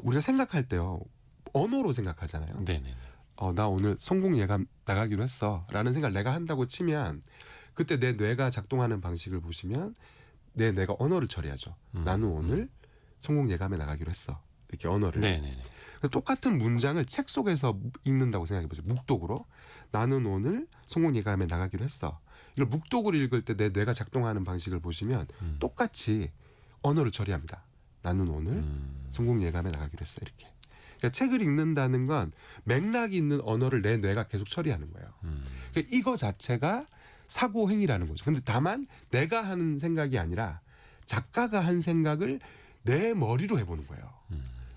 우리가 생각할 때요. 언어로 생각하잖아요. 네네. 나 오늘 성공 예감 나가기로 했어 라는 생각을 내가 한다고 치면 그때 내 뇌가 작동하는 방식을 보시면 내 뇌가 언어를 처리하죠. 나는 오늘 성공 예감에 나가기로 했어. 이렇게 언어를. 네네네. 똑같은 문장을 책 속에서 읽는다고 생각해 보세요. 묵독으로. 나는 오늘 성공 예감에 나가기로 했어. 이걸 묵독으로 읽을 때 내 뇌가 작동하는 방식을 보시면 똑같이 언어를 처리합니다. 나는 오늘 성공 예감에 나가기로 했어. 이렇게. 그러니까 책을 읽는다는 건 맥락이 있는 언어를 내 뇌가 계속 처리하는 거예요. 그러니까 이거 자체가 사고 행위라는 거죠. 근데 다만 내가 하는 생각이 아니라 작가가 한 생각을 내 머리로 해보는 거예요.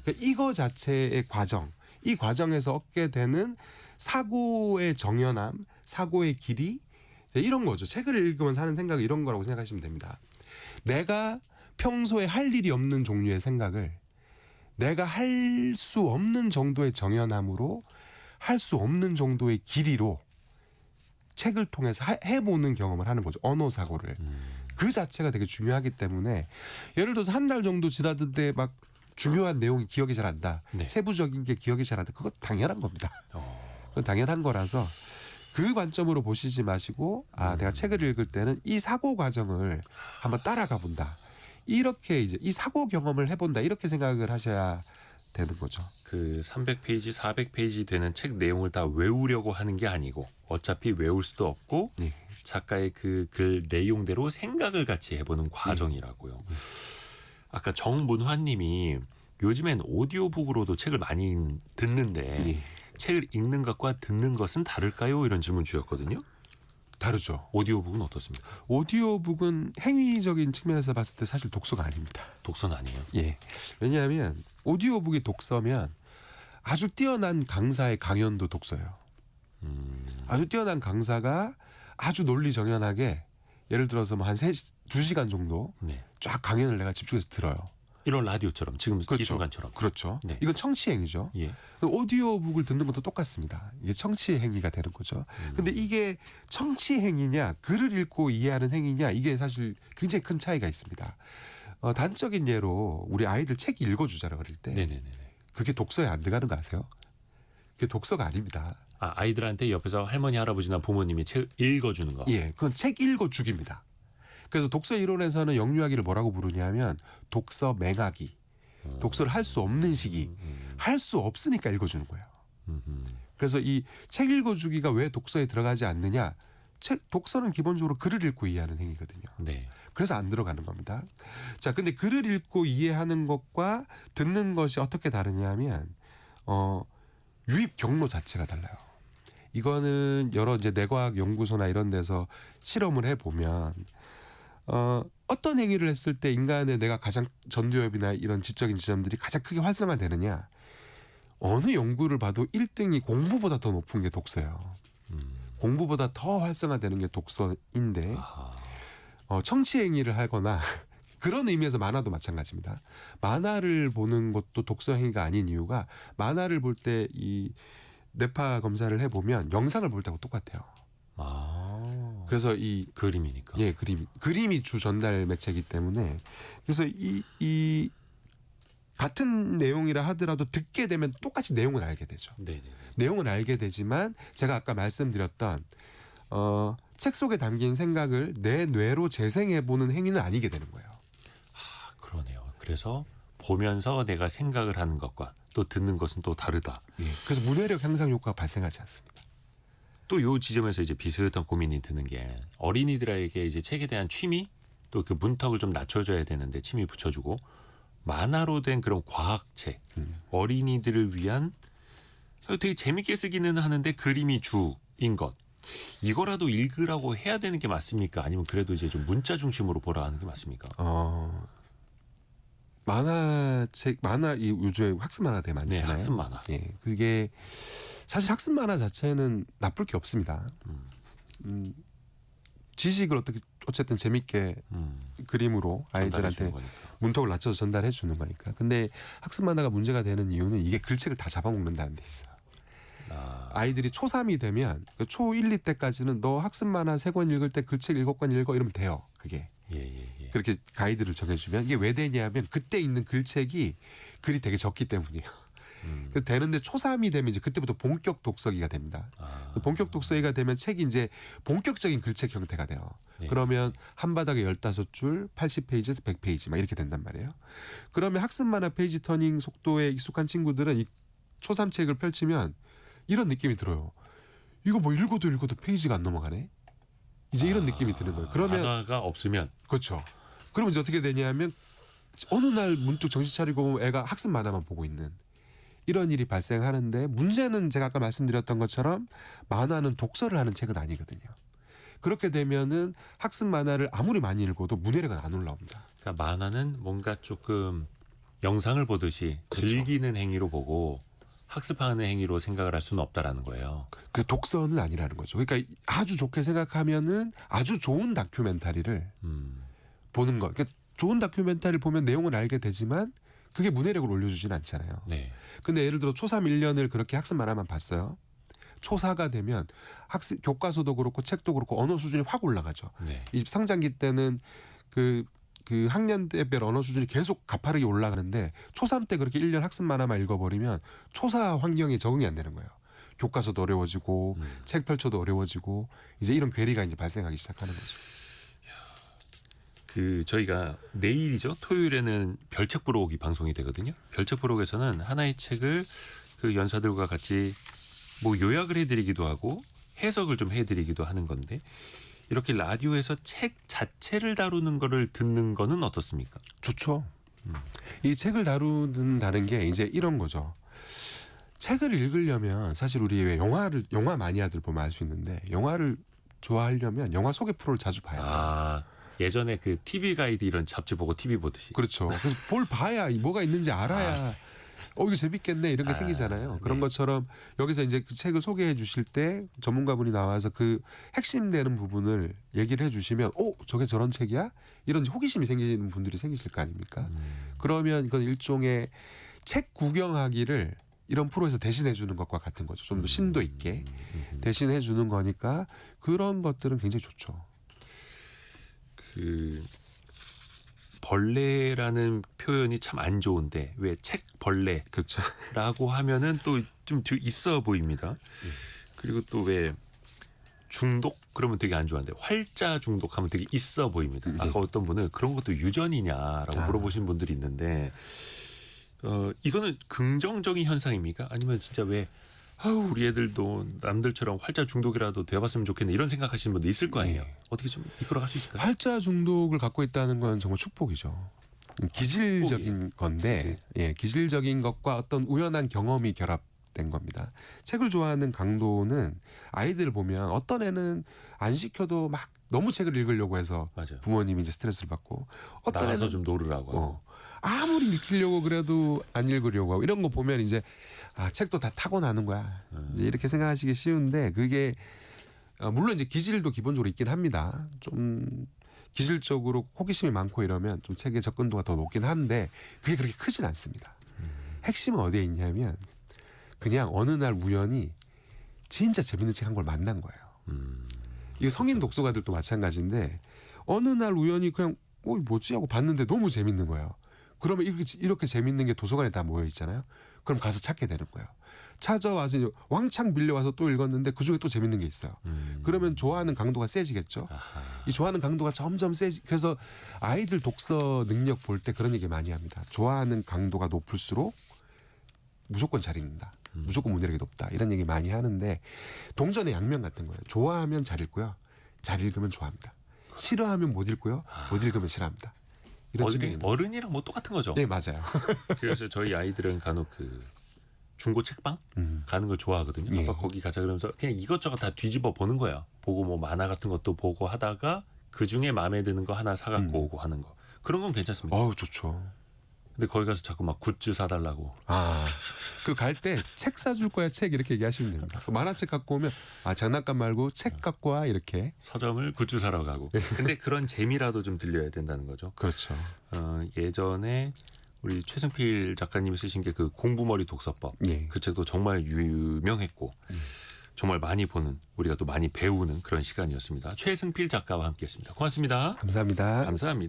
그러니까 이거 자체의 과정, 이 과정에서 얻게 되는 사고의 정연함, 사고의 길이 이런 거죠. 책을 읽으면서 하는 생각이 이런 거라고 생각하시면 됩니다. 내가 평소에 할 일이 없는 종류의 생각을 내가 할 수 없는 정도의 정연함으로 할 수 없는 정도의 길이로 책을 통해서 해보는 경험을 하는 거죠. 언어 사고를. 그 자체가 되게 중요하기 때문에 예를 들어서 한 달 정도 지났는데 막 중요한 내용이 기억이 잘 안 나. 네. 세부적인 게 기억이 잘 안 나. 그거 당연한 겁니다. 그건 당연한 거라서 그 관점으로 보시지 마시고 내가 책을 읽을 때는 이 사고 과정을 한번 따라가 본다. 이렇게 이제 이 사고 경험을 해본다. 이렇게 생각을 하셔야 되는 거죠. 그 300페이지, 400페이지 되는 책 내용을 다 외우려고 하는 게 아니고 어차피 외울 수도 없고 네. 작가의 그 글 내용대로 생각을 같이 해보는 과정이라고요. 아까 정문화님이 요즘엔 오디오북으로도 책을 많이 듣는데 네. 책을 읽는 것과 듣는 것은 다를까요? 이런 질문 주셨거든요. 다르죠. 오디오북은 어떻습니까? 오디오북은 행위적인 측면에서 봤을 때 사실 독서가 아닙니다. 독서는 아니에요. 예. 왜냐하면 오디오북이 독서면 아주 뛰어난 강사의 강연도 독서예요. 아주 뛰어난 강사가 아주 논리정연하게 예를 들어서 뭐 한 2시간 정도 네. 쫙 강연을 내가 집중해서 들어요. 이런 라디오처럼 지금 이 순간처럼. 그렇죠. 네. 이건 청취행위죠. 예. 오디오북을 듣는 것도 똑같습니다. 이게 청취행위가 되는 거죠. 근데 이게 청취행위냐 글을 읽고 이해하는 행위냐 이게 사실 굉장히 큰 차이가 있습니다. 단적인 예로 우리 아이들 책 읽어주잖아요. 어릴 때. 네네네. 그게 독서에 안 들어가는 거 아세요? 그게 독서가 아닙니다. 아이들한테 옆에서 할머니, 할아버지나 부모님이 책 읽어주는 거. 예, 그건 책 읽어주기입니다. 그래서 독서 이론에서는 영유아기를 뭐라고 부르냐면 독서 맹아기. 독서를 할 수 없는 시기. 할 수 없으니까 읽어주는 거예요. 그래서 이 책 읽어주기가 왜 독서에 들어가지 않느냐. 독서는 기본적으로 글을 읽고 이해하는 행위거든요. 네. 그래서 안 들어가는 겁니다. 자, 근데 글을 읽고 이해하는 것과 듣는 것이 어떻게 다르냐 하면 유입 경로 자체가 달라요. 이거는 여러 이제 뇌과학 연구소나 이런 데서 실험을 해 보면 어떤 행위를 했을 때 인간의 내가 가장 전두엽이나 이런 지적인 지점들이 가장 크게 활성화되느냐. 어느 연구를 봐도 1등이 공부보다 더 높은 게 독서예요. 공부보다 더 활성화되는 게 독서인데 청취 행위를 하거나 그런 의미에서 만화도 마찬가지입니다. 만화를 보는 것도 독서 행위가 아닌 이유가 만화를 볼 때 이 뇌파 검사를 해보면 영상을 볼 때하고 똑같아요. 그래서 이 그림이니까. 예, 그림이 주 전달 매체이기 때문에 그래서 이 같은 내용이라 하더라도 듣게 되면 똑같이 내용은 알게 되죠. 네네. 내용은 알게 되지만 제가 아까 말씀드렸던 책 속에 담긴 생각을 내 뇌로 재생해 보는 행위는 아니게 되는 거예요. 그러네요. 그래서 보면서 내가 생각을 하는 것과 또 듣는 것은 또 다르다. 예, 그래서 문해력 향상 효과가 발생하지 않습니다. 또 요 지점에서 이제 비슷한 고민이 드는 게 어린이들에게 이제 책에 대한 취미 또 그 문턱을 좀 낮춰줘야 되는데 취미 붙여주고 만화로 된 그런 과학책 어린이들을 위한 되게 재밌게 쓰기는 하는데 그림이 주인 것 이거라도 읽으라고 해야 되는 게 맞습니까? 아니면 그래도 이제 좀 문자 중심으로 보라 하는 게 맞습니까? 만화 이 요즘에 학습 만화 되게 많잖아요. 네, 학습 만화. 예, 그게 사실 학습 만화 자체는 나쁠 게 없습니다. 지식을 어쨌든 재밌게 그림으로 아이들한테 문턱을 낮춰서 전달해 주는 거니까. 근데 학습 만화가 문제가 되는 이유는 이게 글책을 다 잡아먹는다는 데 있어요. 아이들이 초3이 되면 초1, 2때까지는 너 학습 만화 3권 읽을 때 글책 7권 읽어 이러면 돼요. 그게. 예. 그렇게 가이드를 정해주면 이게 왜 되냐면 그때 있는 글책이 글이 되게 적기 때문이에요. 그래서 되는데 초3이 되면 이제 그때부터 본격 독서기가 됩니다. 본격 독서기가 되면 책이 이제 본격적인 글책 형태가 돼요. 네. 그러면 한 바닥에 15줄, 80페이지에서 100페이지 막 이렇게 된단 말이에요. 그러면 학습 만화 페이지 터닝 속도에 익숙한 친구들은 이 초3 책을 펼치면 이런 느낌이 들어요. 이거 뭐 읽어도 페이지가 안 넘어가네. 이제 이런 느낌이 드는 거예요. 그러면 만화가 없으면 그렇죠. 그러면 이제 어떻게 되냐면 어느 날 문득 정신 차리고 애가 학습 만화만 보고 있는 이런 일이 발생하는데 문제는 제가 아까 말씀드렸던 것처럼 만화는 독서를 하는 책은 아니거든요. 그렇게 되면은 학습 만화를 아무리 많이 읽어도 문해력은 안 올라옵니다. 그러니까 만화는 뭔가 조금 영상을 보듯이 그렇죠. 즐기는 행위로 보고 학습하는 행위로 생각을 할 수는 없다라는 거예요. 그 독서는 아니라는 거죠. 그러니까 아주 좋게 생각하면은 아주 좋은 다큐멘터리를 보는 거. 그러니까 좋은 다큐멘터리를 보면 내용은 알게 되지만 그게 문해력을 올려주지는 않잖아요. 네. 근데 예를 들어 초3 1년을 그렇게 학습 만화만 봤어요. 초4가 되면 학습 교과서도 그렇고 책도 그렇고 언어 수준이 확 올라가죠. 네. 이 성장기 때는 그 학년대별 언어 수준이 계속 가파르게 올라가는데 초3 때 그렇게 1년 학습 만화만 읽어버리면 초4 환경에 적응이 안 되는 거예요. 교과서도 어려워지고 책 펼쳐도 어려워지고 이제 이런 괴리가 이제 발생하기 시작하는 거죠. 그 저희가 내일이죠. 토요일에는 별책 부록이 방송이 되거든요. 별책 부록에서는 하나의 책을 그 연사들과 같이 뭐 요약을 해드리기도 하고 해석을 좀 해드리기도 하는 건데 이렇게 라디오에서 책 자체를 다루는 거를 듣는 거는 어떻습니까? 좋죠. 이 책을 다룬다는 게 이제 이런 거죠. 책을 읽으려면 사실 우리 왜 영화 마니아들 보면 알 수 있는데 영화를 좋아하려면 영화 소개 프로를 자주 봐야 돼요. 예전에 그 TV 가이드 이런 잡지 보고 TV 보듯이. 그렇죠. 그래서 뭘 봐야 뭐가 있는지 알아야 이거 재밌겠네 이런 게 생기잖아요. 그런 네. 것처럼 여기서 이제 그 책을 소개해 주실 때 전문가분이 나와서 그 핵심되는 부분을 얘기를 해 주시면 저게 저런 책이야? 이런 호기심이 생기는 분들이 생기실 거 아닙니까? 그러면 이건 일종의 책 구경하기를 이런 프로에서 대신해 주는 것과 같은 거죠. 좀 더 심도 있게 대신해 주는 거니까 그런 것들은 굉장히 좋죠. 그 벌레라는 표현이 참 안 좋은데 왜 책 벌레라고 그렇죠. 하면은 또 좀 있어 보입니다. 그리고 또 왜 중독 그러면 되게 안 좋아하는데 활자 중독하면 되게 있어 보입니다. 아까 어떤 분은 그런 것도 유전이냐라고 물어보신 분들이 있는데 이거는 긍정적인 현상입니까? 아니면 진짜 왜 우리 애들도 남들처럼 활자 중독이라도 되어봤으면 좋겠네 이런 생각하시는 분도 있을 거 아니에요. 어떻게 좀 이끌어갈 수 있을까요? 활자 중독을 갖고 있다는 건 정말 축복이죠. 기질적인 건데 기질적인 것과 어떤 우연한 경험이 된 겁니다. 책을 좋아하는 강도는 아이들 보면 어떤 애는 안 시켜도 막 너무 책을 읽으려고 해서 맞아요. 부모님이 이제 스트레스를 받고 어떤 나가서 애는 좀 놀으라고 하고. 아무리 읽히려고 그래도 안 읽으려고 하고 이런 거 보면 이제 책도 다 타고나는 거야. 이제 이렇게 생각하시기 쉬운데 그게 물론 이제 기질도 기본적으로 있긴 합니다. 좀 기질적으로 호기심이 많고 이러면 좀 책의 접근도가 더 높긴 한데 그게 그렇게 크진 않습니다. 핵심은 어디에 있냐면 그냥 어느 날 우연히 진짜 재밌는 책 한 걸 만난 거예요. 이거 성인 독서가들도 마찬가지인데 어느 날 우연히 그냥 뭐지 하고 봤는데 너무 재밌는 거예요. 그러면 이렇게 재밌는 게 도서관에 다 모여 있잖아요. 그럼 가서 찾게 되는 거예요. 찾아와서 왕창 빌려와서 또 읽었는데 그중에 또 재밌는 게 있어요. 그러면 좋아하는 강도가 세지겠죠. 아하. 이 좋아하는 강도가 점점 세지. 그래서 아이들 독서 능력 볼 때 그런 얘기 많이 합니다. 좋아하는 강도가 높을수록 무조건 잘 읽는다. 무조건 문해력이 높다. 이런 얘기 많이 하는데 동전의 양면 같은 거예요. 좋아하면 잘 읽고요. 잘 읽으면 좋아합니다. 싫어하면 못 읽고요. 못 읽으면 싫어합니다. 이런 측면이 있는 거예요. 어른이랑 뭐 똑같은 거죠. 네, 맞아요. 그래서 저희 아이들은 간혹 그 중고 책방 가는 걸 좋아하거든요. 예. 아빠 거기 가자 그러면서 그냥 이것저것 다 뒤집어 보는 거예요. 보고 뭐 만화 같은 것도 보고 하다가 그 중에 마음에 드는 거 하나 사갖고 오고 하는 거. 그런 건 괜찮습니다. 좋죠. 근데 거기 가서 자꾸 막 굿즈 사달라고. 그 갈 때 책 사줄 거야 책 이렇게 얘기하시면 됩니다. 만화책 갖고 오면 장난감 말고 책 갖고 와 이렇게. 서점을 굿즈 사러 가고. 근데 그런 재미라도 좀 들려야 된다는 거죠. 그렇죠. 예전에 우리 최승필 작가님이 쓰신 게 그 공부머리 독서법. 예. 그 책도 정말 유명했고 정말 많이 보는 우리가 또 많이 배우는 그런 시간이었습니다. 최승필 작가와 함께했습니다. 고맙습니다. 감사합니다. 감사합니다.